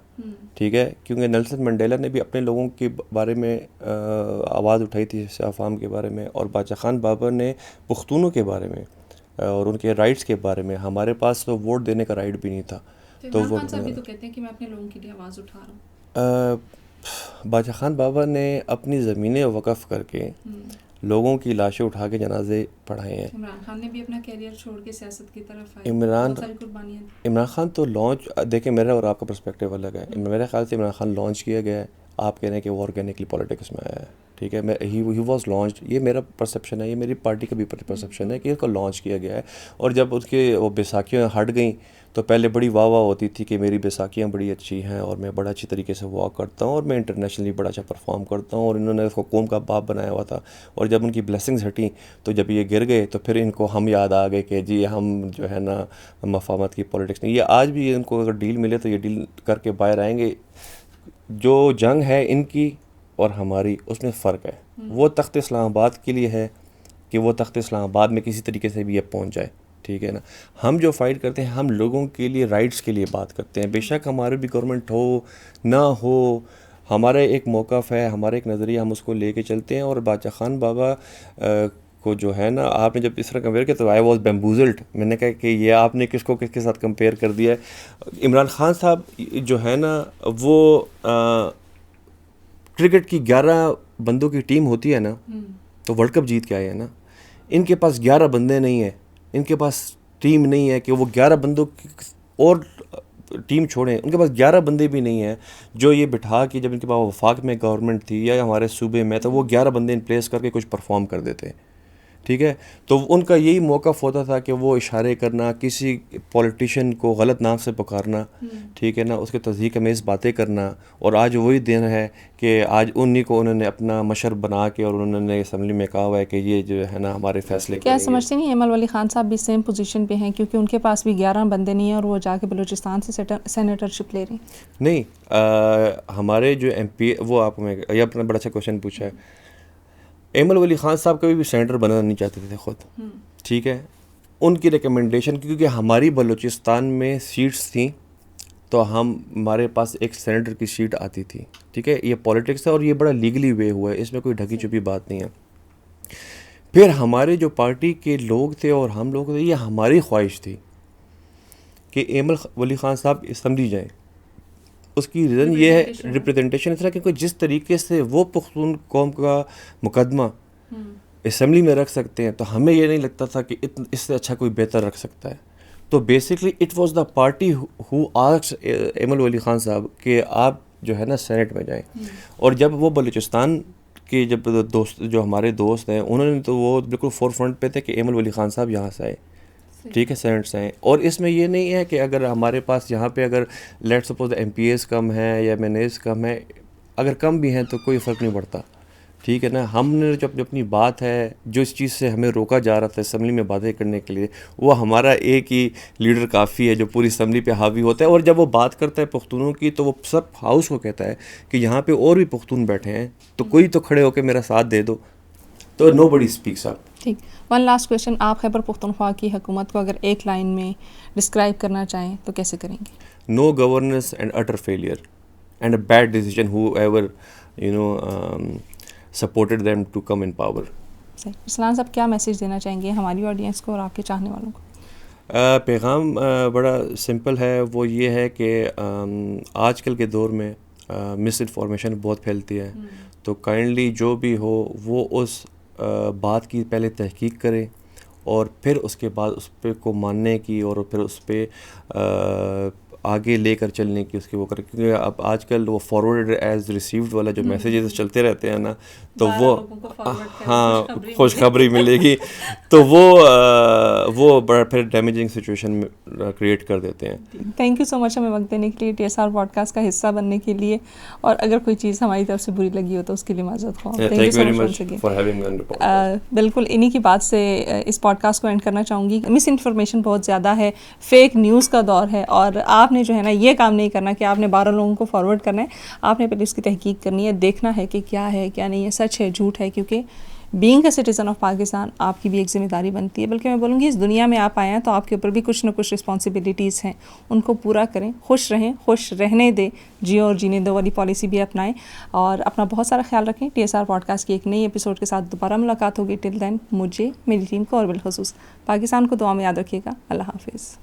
ٹھیک ہے, کیونکہ نیلسن منڈیلا نے بھی اپنے لوگوں کے بارے میں آواز اٹھائی تھی, عوام کے بارے میں, اور باچا خان بابا نے پختونوں کے بارے میں اور ان کے رائٹس کے بارے میں. ہمارے پاس تو ووٹ دینے کا رائٹ بھی نہیں تھا. تو وہ تو کہتے ہیں کہ میں اپنے لوگوں کے لیے آواز اٹھا رہا ہوں. باچا خان بابا نے اپنی زمینیں وقف کر کے لوگوں کی لاشیں اٹھا کے جنازے پڑھائے ہیں. عمران خان نے بھی اپنا کیریئر چھوڑ کے سیاست کی طرف آئے. عمران خان تو لانچ, دیکھیں میرا اور آپ کا پرسپیکٹیو الگ ہے. میرے خیال سے عمران خان لانچ کیا گیا ہے, آپ کہہ رہے ہیں کہ وہ آرگینکلی پولیٹکس میں آیا ہے, ٹھیک ہے. ہی واز لانچڈ, یہ میرا پرسیپشن ہے, یہ میری پارٹی کا بھی پرسیپشن ہے کہ اس کو لانچ کیا گیا ہے. اور جب اس کے وہ بیساکھیاں ہٹ گئیں تو پہلے بڑی واہ واہ ہوتی تھی کہ میری بیساکھیاں بڑی اچھی ہیں اور میں بڑا اچھی طریقے سے واک کرتا ہوں اور میں انٹرنیشنلی بڑا اچھا پرفارم کرتا ہوں, اور انہوں نے اس کو قوم کا باپ بنایا ہوا تھا. اور جب ان کی بلیسنگز ہٹیں تو جب یہ گر گئے تو پھر ان کو ہم یاد آ گئے کہ جی ہم جو ہے نا مفاہمت کی پولیٹکس نہیں. یہ آج بھی ان کو اگر ڈیل ملے تو یہ ڈیل کر کے باہر آئیں گے. جو جنگ ہے ان کی اور ہماری, اس میں فرق ہے. وہ تخت اسلام آباد کے لیے ہے کہ وہ تخت اسلام آباد میں کسی طریقے سے بھی یہ پہنچ جائے, ٹھیک ہے نا. ہم جو فائٹ کرتے ہیں ہم لوگوں کے لیے, رائٹس کے لیے بات کرتے ہیں. بے شک ہماری بھی گورنمنٹ ہو نہ ہو, ہمارا ایک موقف ہے, ہمارا ایک نظریہ, ہم اس کو لے کے چلتے ہیں. اور باچا خان بابا کو جو ہے نا, آپ نے جب اس طرح کمپیئر کیا تو آئی واز بیمبوزلڈ. میں نے کہا کہ یہ آپ نے کس کو کس کے ساتھ کمپیئر کر دیا ہے. عمران خان صاحب جو ہے نا, وہ کرکٹ کی 11 بندوں کی ٹیم ہوتی ہے نا, تو ورلڈ کپ جیت کے آئے ہیں نا. ان کے پاس 11 بندے نہیں ہیں, ان کے پاس ٹیم نہیں ہے کہ وہ 11 بندوں کی اور ٹیم چھوڑیں, ان کے پاس 11 بندے بھی نہیں ہیں جو یہ بٹھا کے, جب ان کے پاس وفاق میں گورنمنٹ تھی یا ہمارے صوبے میں, تو وہ 11 بندے ان پلیس کر کے کچھ پرفارم کر دیتے, ٹھیک ہے. تو ان کا یہی موقف ہوتا تھا کہ وہ اشارے کرنا, کسی پولیٹیشین کو غلط نام سے پکارنا, ٹھیک ہے نا, اس کے تصدیق امیز باتیں کرنا. اور آج وہی دن ہے کہ آج انہی کو انہوں نے اپنا مشر بنا کے اور انہوں نے اسمبلی میں کہا ہوا ہے کہ یہ جو ہے نا ہمارے فیصلے. کیا سمجھتے نہیں ایمل ولی خان صاحب بھی سیم پوزیشن پہ ہیں, کیونکہ ان کے پاس بھی 11 بندے نہیں ہیں اور وہ جا کے بلوچستان سے سینیٹرشپ لے رہے ہیں؟ نہیں, ہمارے جو ایم پی, وہ آپ میں یہ اپنا بڑا اچھا کوشچن پوچھا ہے. ایمل ولی خان صاحب کبھی بھی سینیٹر بننا نہیں چاہتے تھے خود, ٹھیک ہے. ان کی ریکمنڈیشن, کیونکہ ہماری بلوچستان میں سیٹس تھیں تو ہمارے پاس ایک سینیٹر کی سیٹ آتی تھی, ٹھیک ہے. یہ پولیٹکس ہے اور یہ بڑا لیگلی وے ہوا ہے, اس میں کوئی ڈھکی چھپی بات نہیں ہے. پھر ہمارے جو پارٹی کے لوگ تھے اور ہم لوگ تھے, یہ ہماری خواہش تھی کہ ایمل ولی خان صاحب اسمبلی جائیں. اس کی ریزن یہ ہے, ریپریزنٹیشن اس طرح, کیونکہ جس طریقے سے وہ پختون قوم کا مقدمہ اسمبلی میں رکھ سکتے ہیں, تو ہمیں یہ نہیں لگتا تھا کہ اس سے اچھا کوئی بہتر رکھ سکتا ہے. تو basically it was the party who asked Aimal Wali Khan صاحب کہ آپ جو ہے نا سینٹ میں جائیں. اور جب وہ بلوچستان کے جب دوست, جو ہمارے دوست ہیں, انہوں نے تو وہ بالکل فور فرنٹ پہ تھے کہ ایمل ولی خان صاحب یہاں سے آئے, ٹھیک ہے, سینٹ سے آئیں. اور اس میں یہ نہیں ہے کہ اگر ہمارے پاس یہاں پہ اگر let suppose MPAs کم ہیں یا ایم این ایز کم ہیں, اگر کم بھی ہیں تو کوئی فرق نہیں پڑتا, ٹھیک ہے نا. ہم نے جو اپنی بات ہے, جو اس چیز سے ہمیں روکا جا رہا تھا اسمبلی میں باتیں کرنے کے لیے, وہ ہمارا ایک ہی لیڈر کافی ہے جو پوری اسمبلی پہ حاوی ہوتا ہے. اور جب وہ بات کرتا ہے پختونوں کی, تو وہ سب ہاؤس کو کہتا ہے کہ یہاں پہ اور بھی پختون بیٹھے ہیں, تو کوئی تو کھڑے ہو کے میرا ساتھ دے دو. تو نو بڈی اسپیکس اپ. ٹھیک, ون لاسٹ کویشچن, آپ خیبر پختونخوا کی حکومت کو اگر ایک لائن میں ڈسکرائب کرنا چاہیں تو کیسے کریں گے؟ No governance and utter failure and a bad decision whoever supported them to come in power. صحیح. رسلان صاحب کیا میسیج دینا چاہیں گے ہماری آڈینس کو اور آپ کے چاہنے والوں کو؟ پیغام بڑا سمپل ہے, وہ یہ ہے کہ آج کل کے دور میں مس انفارمیشن بہت پھیلتی ہے, تو کائنڈلی جو بھی ہو وہ اس بات کی پہلے تحقیق کرے اور پھر اس کے بعد اس پہ کو ماننے کی اور پھر اس پہ آگے لے کر چلنے کی اس کی وہ کریں, کیونکہ اب آج کل وہ فارورڈ ایز ریسیوڈ والا جو میسیجز چلتے رہتے ہیں نا, تو وہ ہاں خوشخبری ملے گی, تو وہ بڑا پھر ڈیمیجنگ سچویشن کریٹ کر دیتے ہیں. تھینک یو سو مچ ہمیں وقت دینے کے لیے, TSR پوڈ کاسٹ کا حصہ بننے کے لیے, اور اگر کوئی چیز ہماری طرف سے بری لگی ہو تو اس کے لیے معذرت خواہ. Thank you very much for having me on the podcast. بالکل انہی کی بات سے اس پوڈ کاسٹ کو اینڈ کرنا چاہوں گی. مس انفارمیشن بہت زیادہ ہے, فیک نیوز کا دور ہے, اور آپ نے جو ہے نا یہ کام نہیں کرنا کہ آپ نے 12 لوگوں کو فارورڈ کرنا ہے. آپ نے پہلے اس کی تحقیق کرنی ہے, دیکھنا ہے کہ کیا ہے کیا نہیں ہے, سچ ہے جھوٹ ہے, کیونکہ being a citizen of Pakistan آپ کی بھی ایک ذمہ داری بنتی ہے. بلکہ میں بولوں گی اس دنیا میں آپ آئے ہیں تو آپ کے اوپر بھی کچھ نہ کچھ رسپانسبلٹیز ہیں, ان کو پورا کریں, خوش رہیں, خوش رہنے دیں, جیو اور جینے دو والی پالیسی بھی اپنائیں, اور اپنا بہت سارا خیال رکھیں. TSR پوڈ کاسٹ کی ایک نئی ایپیسوڈ کے ساتھ دوبارہ ملاقات ہوگی. ٹل دین مجھے, میری ٹیم کو اور بالخصوص پاکستان کو دعا میں یاد رکھیے گا. اللہ حافظ.